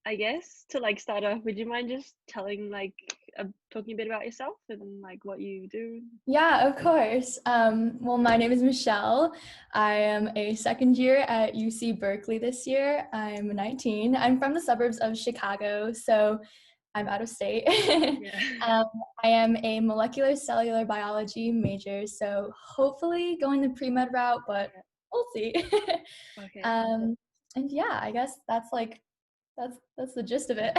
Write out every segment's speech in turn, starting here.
I guess to like start off, would you mind just telling talking a bit about yourself and like what you do? Yeah, of course. Well, my name is Michelle. I am a second year at UC Berkeley this year. I'm 19. I'm from the suburbs of Chicago, so I'm out of state. Yeah. um, I am a molecular cellular biology major, so hopefully going the pre-med route, but Yeah. we'll see. Okay. um, and yeah, I guess that's the gist of it.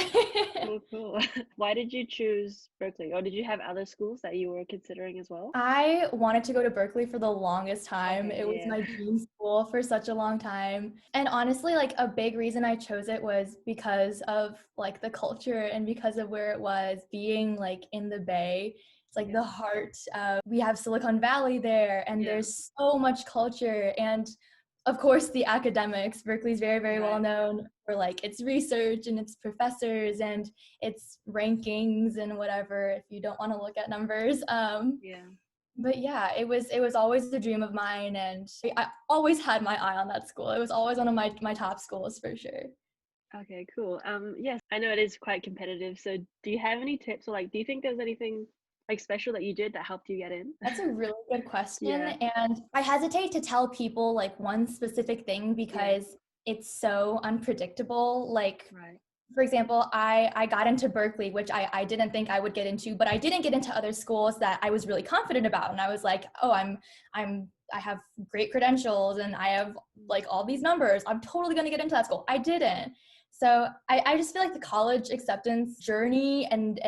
Cool, cool. Why did you choose Berkeley? Or did you have other schools that you were considering as well? I wanted to go to Berkeley for the longest time. Okay, It was yeah. my dream school for such a long time. And honestly, like a big reason I chose it was because of like the culture and because of where it was being like in the Bay. It's like Yeah. the heart of, we have Silicon Valley there and Yeah. there's so much culture. And of course, the academics. Berkeley's very, very well Right. known for like its research and its professors and its rankings and whatever, if you don't want to look at numbers. Yeah. But yeah, it was always the dream of mine, and I always had my eye on that school. It was always one of my top schools for sure. Okay, cool. Yes, I know it is quite competitive. So do you have any tips or like do you think there's anything like special that you did that helped you get in? That's a really good question, Yeah. and I hesitate to tell people like one specific thing Yeah. because it's so unpredictable. Like, Right. for example, I got into Berkeley, which I didn't think I would get into, but I didn't get into other schools that I was really confident about. And I was like, oh, I have great credentials and I have like all these numbers. I'm totally gonna get into that school. I didn't. So I just feel like the college acceptance journey and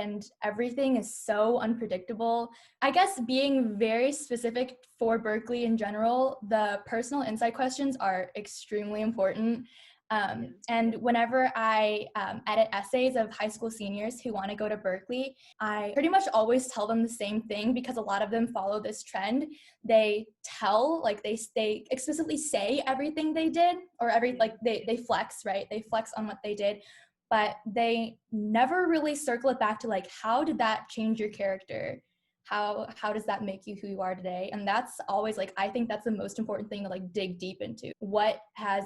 everything is so unpredictable. I guess being very specific for Berkeley in general, the personal insight questions are extremely important. Yeah. And whenever I edit essays of high school seniors who want to go to Berkeley, I pretty much always tell them the same thing because a lot of them follow this trend. They tell, like they explicitly say everything they did, or Yeah. they flex, right? They flex on what they did, but they never really circle it back to like, how did that change your character? How does that make you who you are today? And that's always like, I think that's the most important thing to like dig deep into. What have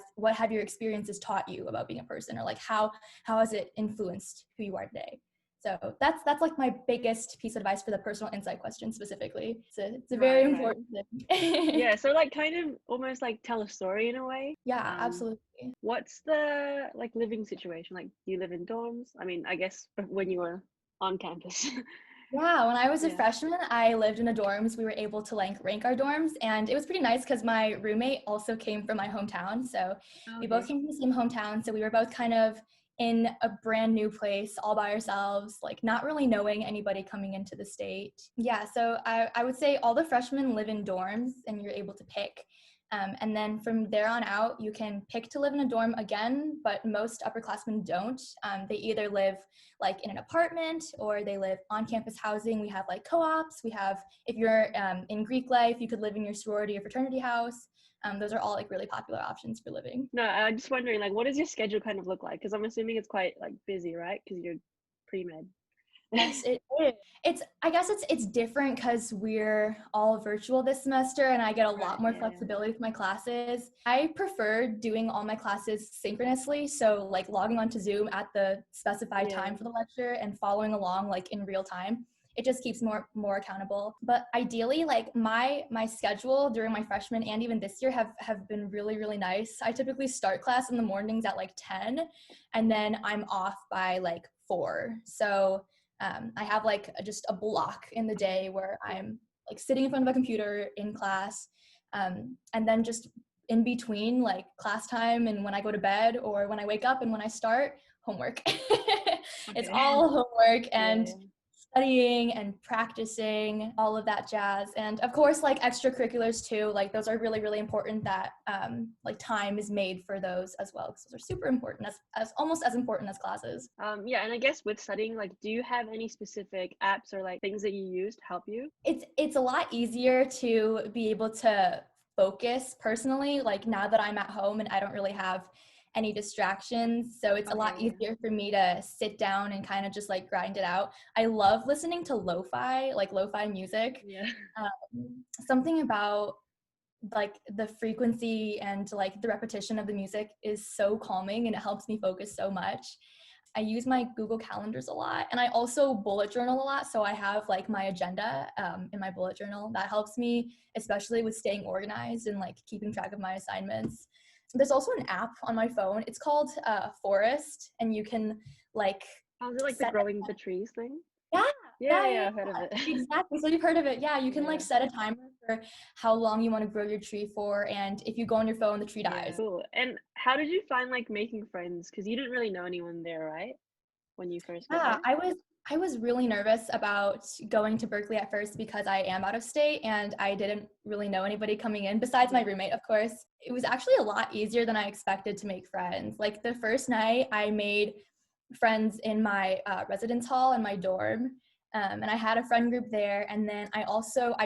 your experiences taught you about being a person, or like how has it influenced who you are today? So that's like my biggest piece of advice for the personal insight question specifically. It's a very Right, right. important thing. Yeah, so like kind of almost like tell a story in a way. Yeah, Um, absolutely. what's the like living situation? Like, do you live in dorms? I mean, I guess when you were on campus. Yeah, when I was a Yeah. freshman, I lived in a dorms. We were able to like rank our dorms, and it was pretty nice because my roommate also came from my hometown. So we both Okay. came from the same hometown. So we were both kind of in a brand new place all by ourselves, like not really knowing anybody coming into the state. Yeah, so I would say all the freshmen live in dorms and you're able to pick. And then from there on out, you can pick to live in a dorm again, but most upperclassmen don't. They either live like in an apartment or they live on campus housing. We have like co-ops. We have, if you're in Greek life, you could live in your sorority or fraternity house. Those are all like really popular options for living. No, I'm just wondering, like, what does your schedule kind of look like? Because I'm assuming it's quite like busy, right? Because you're pre-med. Yes, it is. I guess it's different because we're all virtual this semester and I get a Right. lot more Yeah. Yeah. flexibility with my classes. I prefer doing all my classes synchronously, so like logging onto Zoom at the specified Yeah. time for the lecture and following along like in real time. It just keeps more accountable. But ideally, like my schedule during my freshman and even this year have been really, really nice. I typically start class in the mornings at like 10 and then I'm off by like 4. So I have like just a block in the Okay. day where Yeah. I'm like sitting in front of a computer in class, and then just in between like class time and when I go to bed or when I wake up and when I start homework. It's Okay. all homework Yeah. and Yeah. studying and practicing, all of that jazz. And of course, like extracurriculars too, like those are really, really important that like time is made for those as well, because those are super important as almost as important as classes. Yeah, and I guess with studying, like, do you have any specific apps or like things that you use to help you? It's a lot easier to be able to focus personally, like now that I'm at home and I don't really have any distractions, so it's a lot Okay. easier for me to sit down and kind of just like grind it out. I love listening to lo-fi music. Yeah. Something about like the frequency and like the repetition of the music is so calming and it helps me focus so much. I use my Google Calendars a lot, and I also bullet journal a lot. So I have like my agenda in my bullet journal. That helps me, especially with staying organized and like keeping track of my assignments. There's also an app on my phone. It's called Forest, and you can like Oh, is it like the set. growing the trees thing? Yeah, Yeah, yeah, yeah, yeah, I've heard of it. yeah, exactly. So you've heard of it. Yeah, you can like Yeah. set a timer for how long you want to grow your tree for, and if you go on your phone, the tree Yeah. dies. Cool. And how did you find like making friends? Because you didn't really know anyone there, right? When you first got Yeah, there? I was really nervous about going to Berkeley at first because I am out of state and I didn't really know anybody coming in besides my Yeah. roommate, of course. It was actually a lot easier than I expected to make friends. Like the first night, I made friends in my residence hall in my dorm. And I had a friend group there. And then I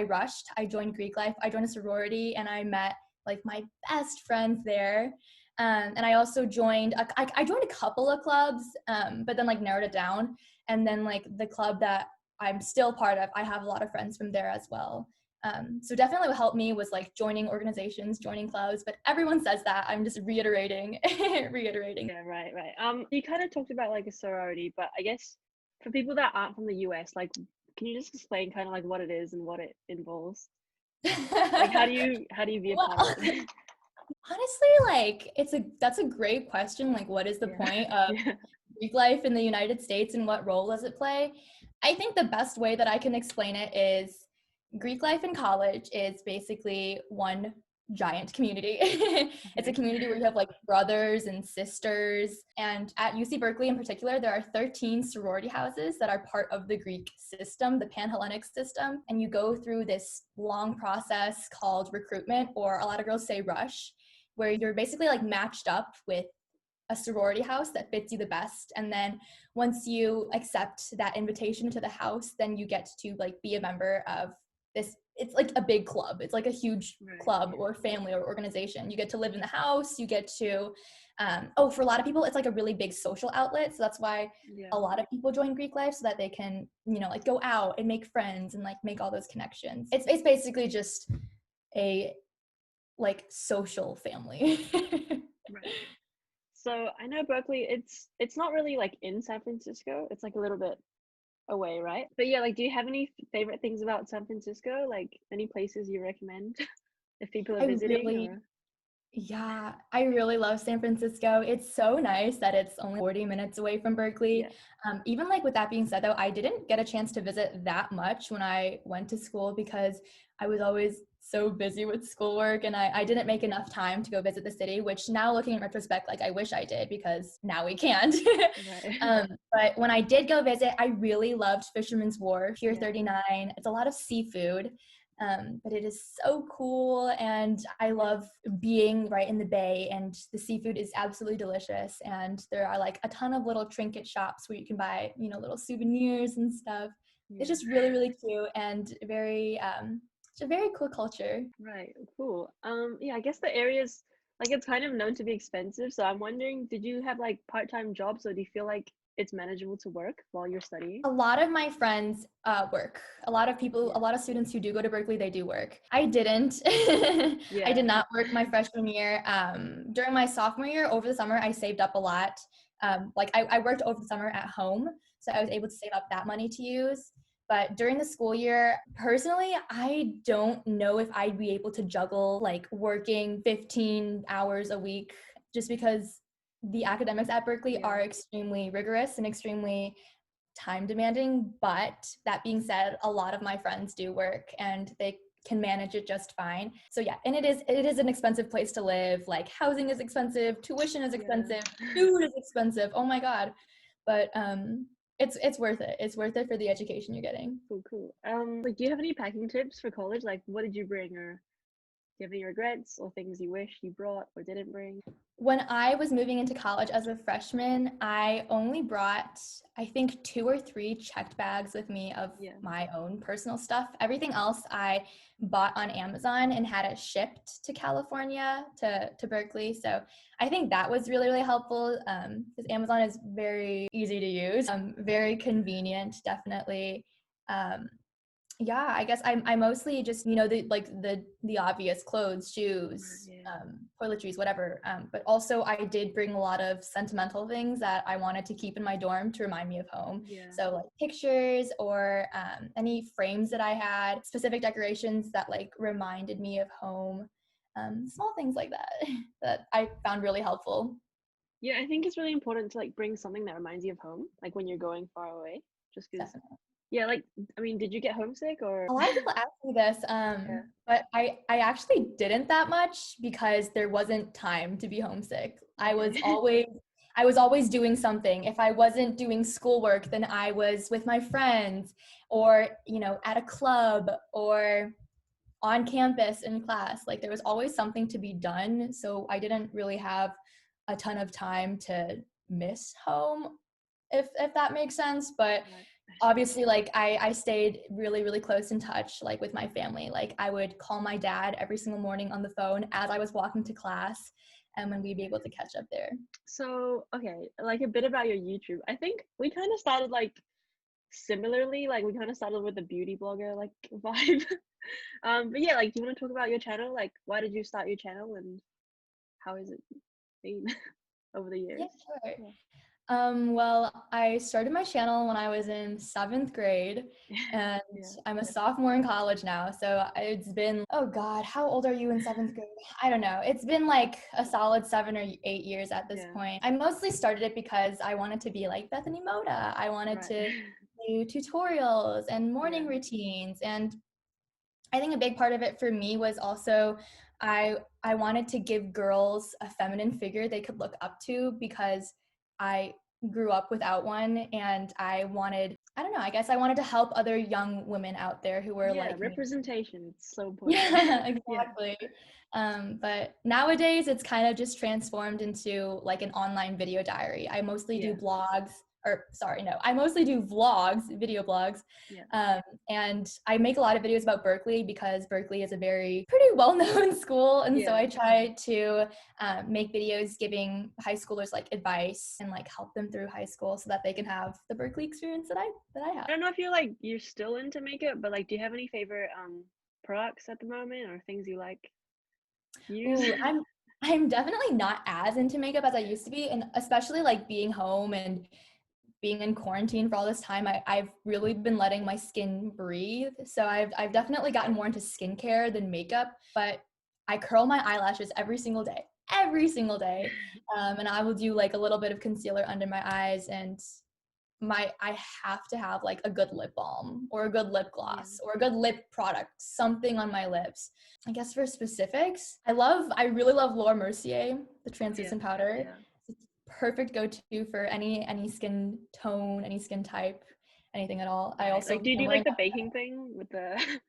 rushed. I joined Greek life. I joined a sorority and I met like my best friends there. And I also joined, I joined a couple of clubs, but then like narrowed it down. And then like the club that I'm still part of, I have a lot of friends from there as well. So definitely what helped me was like joining organizations, joining clubs, but everyone says that. I'm just reiterating, reiterating. Yeah, right, right. You kind of talked about like a sorority, but I guess for people that aren't from the US, like, can you just explain kind of like what it is and what it involves? Like, how do you be a part of Well, it? honestly, like that's a great question. Like, what is the Yeah, point of yeah, Greek life in the United States and what role does it play? I think the best way that I can explain it is Greek life in college is basically one giant community. It's a okay, community where you have like brothers and sisters. And at UC Berkeley in particular, there are 13 sorority houses that are part of the Greek system, the Panhellenic system. And you go through this long process called recruitment, or a lot of girls say rush, where you're basically like matched up with a sorority house that fits you the best. And then once you accept that invitation to the house, then you get to like be a member of this. It's like a big club. It's like a huge right, club or family or organization. You get to live in the house. You get to, oh, for a lot of people, it's like a really big social outlet. So that's why yeah, a lot of people join Greek life so that they can, like go out and make friends and like make all those connections. It's basically just a like social family. right. So I know Berkeley, it's not really like in San Francisco. It's like a little bit away, right? But yeah, like, do you have any favorite things about San Francisco? Like, any places you recommend if people are I visiting really or? Yeah, I really love San Francisco. It's so nice that it's only 40 minutes away from Berkeley. Yeah, Even like with that being said, though, I didn't get a chance to visit that much when I went to school because I was always so busy with schoolwork and I didn't make enough time to go visit the city, which now looking in retrospect, like I wish I did because now we can't. right. But when I did go visit, I really loved Fisherman's Wharf, Pier Yeah, 39. It's a lot of seafood. But it is so cool and I love being right in the bay and the seafood is absolutely delicious and there are like a ton of little trinket shops where you can buy little souvenirs and stuff. It's yeah. just really really cute and very it's a very cool culture. Right, cool. Yeah, I guess the area's like it's kind of known to be expensive, so I'm wondering, did you have like part-time jobs or do you feel like it's manageable to work while you're studying? A lot of my friends work. A lot of people, a Yeah. lot of students who do go to Berkeley, they do work. I didn't. I Yeah. did not work my freshman year. During my sophomore year, over the summer, I saved up a lot. Like I worked over the summer at home, so I was able to save up that money to use. But during the school year, personally, I don't know if I'd be able to juggle like working 15 hours a week just because the academics at Berkeley Yeah. are extremely rigorous and extremely time demanding, but that being said, a lot of my friends do work and they can manage it just fine. So yeah, and it is an expensive place to live. Like housing is expensive, tuition is Yeah. expensive, food is expensive. Oh my god. But it's worth it. It's worth it for the education you're getting. Cool, cool. Like, do you have any packing tips for college? Like, what did you bring, or do you have any regrets or things you wish you brought or didn't bring? When I was moving into college as a freshman, I only brought, I think, 2 or 3 checked bags with me of Yeah. my own personal stuff. Everything else I bought on Amazon and had it shipped to California, to Berkeley. So I think that was really, really helpful because Amazon is very easy to use, very convenient, definitely. Um, Yeah, I guess I mostly just, you know, the obvious clothes, Right, shoes, yeah. toiletries, whatever. But also I did bring a lot of sentimental things that I wanted to keep in my dorm to remind me of home. Yeah. So like pictures or any frames that I had, specific decorations that like reminded me of home. Small things like that that I found really helpful. Yeah, I think it's really important to like bring something that reminds you of home, like when you're going far away. Just because, Definitely. yeah, like I mean, did you get homesick or A lot of people ask me this, yeah. but I actually didn't that much because there wasn't time to be homesick. Okay. I was always doing something. If I wasn't doing schoolwork, then I was with my friends or, you know, at a club or on campus in class. Like there was always something to be done. So I didn't really have a ton of time to miss home, if that makes sense. But Right. obviously like I stayed really close in touch like with my family. Like I would call my dad every single morning on the phone as I was walking to class, and when we'd be able to catch up there. So, okay, like a bit about your YouTube. I think we kind of started like similarly, like we kind of started with the beauty blogger like vibe. But yeah, like do you want to talk about your channel? Like why did you start your channel and how has it been over the Yeah, years? sure. Yeah. Well, I started my channel when I was in 7th grade, and Yeah. I'm a sophomore in college now. So it's been, oh God, how old are you in 7th grade? I don't know. It's been like a solid 7 or 8 years at this Yeah. point. I mostly started it because I wanted to be like Bethany Moda. I wanted Right. to do tutorials and Yeah. morning routines. And I think a big part of it for me was also I wanted to give girls a feminine figure they could look up to because I grew up without one, and I don't know, I guess I wanted to help other young women out there who were Yeah, like me. representation. It's so important. Yeah, Yeah. exactly. But nowadays it's kind of just transformed into like an online video diary. I mostly do Yeah. blogs, or sorry, no, I mostly do vlogs, video blogs. Yeah. Um, and I make a lot of videos about Berkeley because Berkeley is a pretty well-known school. And so Yeah. I try to make videos giving high schoolers like advice and like help them through high school so that they can have the Berkeley experience that I I have. don't know if you're still into makeup, but like do you have any favorite products at the moment or things you like to use? Ooh, I'm definitely not as into makeup as I used to be, and especially like being home and being in quarantine for all this time, I've really been letting my skin breathe. So I've definitely gotten more into skincare than makeup, but I curl my eyelashes every single day, and I will do like a little bit of concealer under my eyes, and I have to have like a good lip balm or a good lip Yeah. gloss or a good lip product, something on my lips. I guess for specifics, I really love Laura Mercier, the Yeah. translucent powder. Yeah. It's perfect go-to for any skin tone, any skin type, anything at all. I Right. also Like do you am do like wearing, the baking thing with the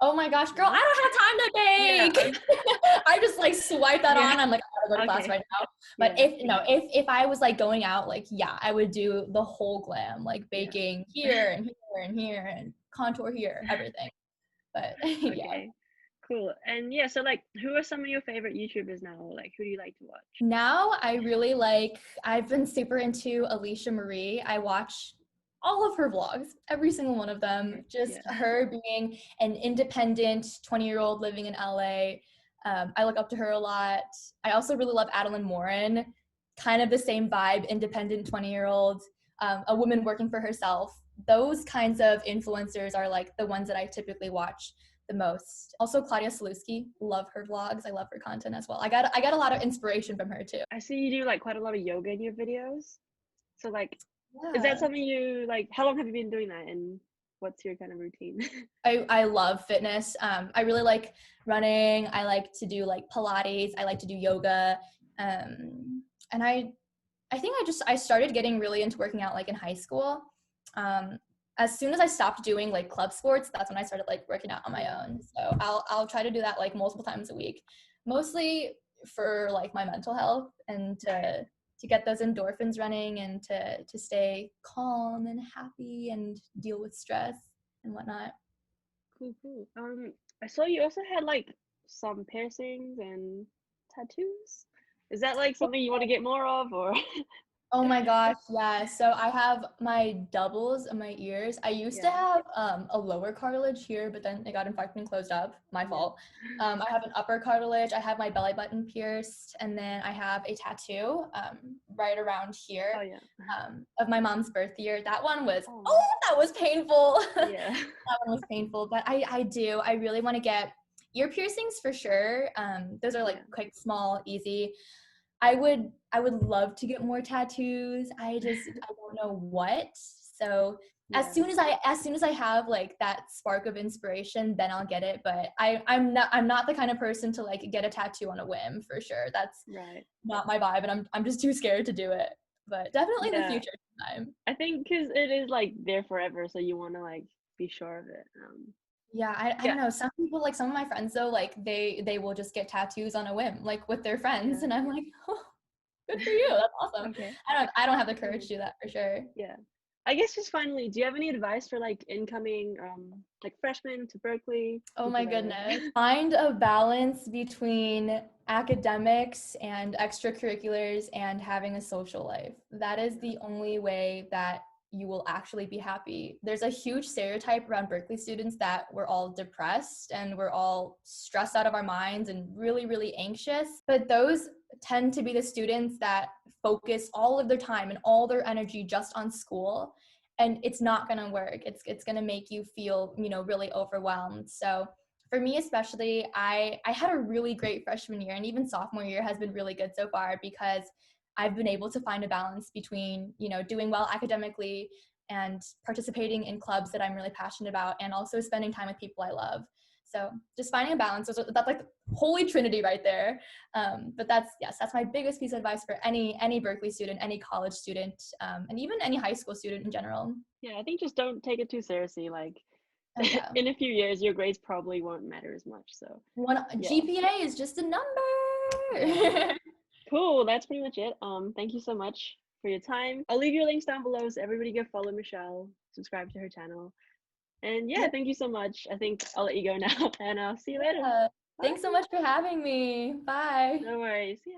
oh my gosh, girl, no? I Yeah. don't have time to bake. I just like swipe that Yeah. on. I'm like, I gotta go to class Okay. right now. But Yeah. if I was like going out, like yeah, I would do the whole glam, like Yeah. baking here and here and here and contour here, everything. But yeah. Okay. Cool. And yeah, so like who are some of your favorite YouTubers now? Or like who do you like to watch? Now I've been super into Alicia Marie. I watch all of her vlogs, every single one of them. Okay. Just Yeah. her being an independent 20-year-old living in LA. I look up to her a lot. I also really love Adeline Morin, kind of the same vibe, independent 20-year-old, a woman working for herself. Those kinds of influencers are like the ones that I typically watch the most. Also Claudia Saluski, love her vlogs. I love her content as well. I got a lot of inspiration from her too. I see you do like quite a lot of yoga in your videos. So like is that Yeah. something you like how long have you been doing that and what's your kind of routine? I love fitness. I really like running. I like to do like Pilates. I like to do yoga. And I think I started getting really into working out like in high school. Um, as soon as I stopped doing like club sports, that's when I started like working out on my Yeah. own. So I'll try to do that like multiple times a week, mostly for like my mental health and to get those endorphins running and to stay calm and happy and deal with stress and whatnot. Cool, cool. I saw you also had like some piercings and tattoos. Is that like something you want to get more of or Oh my gosh, yeah. So I have my doubles in my ears. I used to Yeah. have a lower cartilage here, but then it got infected and closed up. My Yeah. fault. I have an upper cartilage. I have my belly button pierced, and then I have a tattoo right around Oh, here yeah. of my mom's birth year. That one was Oh, that was painful. yeah. That one was painful, but I really want to get ear piercings for sure. Those are like Yeah. quick, small, easy. I would love to get more tattoos. I don't know what. So Yeah. as soon as I have like that spark of inspiration, then I'll get it. But I'm not the kind of person to like get a tattoo on a whim for sure. That's Right. not my vibe, and I'm just too scared to do it. But definitely in the Yeah. future sometime. I think because it is like there forever, so you want to like be sure of it. Yeah, I Yeah. don't know. Some people, like some of my friends though, like they will just get tattoos on a whim, like with their friends, Yeah. and I'm like, oh, good for you. That's awesome. Okay. I don't have the courage Cool. to do that for sure. Yeah. I guess just finally, do you have any advice for like incoming like freshmen to Berkeley, Oh people my that are goodness. Find a balance between academics and extracurriculars and having a social life. That is yeah. the only way that you will actually be happy. There's a huge stereotype around Berkeley students that we're all depressed and we're all stressed out of our minds and really, really anxious. But those tend to be the students that focus all of their time and all their energy just on school, and it's not going to work. It's going to make you feel, really overwhelmed. So for me especially, I had a really great freshman year, and even sophomore year has been really good so far because I've been able to find a balance between, doing well academically and participating in clubs that I'm really passionate about, and also spending time with people I love. So just finding a balance, that's like the holy trinity right there. But that's my biggest piece of advice for any Berkeley student, any college student, and even any high school student in general. Yeah, I think just don't take it too seriously. Like Oh yeah, in a few years, your grades probably won't matter as much. So one yeah, GPA is just a yeah. number. Cool. That's pretty much it. Thank you so much for your time. I'll leave your links down below so everybody go follow Michelle, subscribe to her channel. And yeah, Yeah, thank you so much. I think I'll let you go now and I'll see you later. yeah. Bye. Thanks so much for having me. Bye. No worries. Yeah.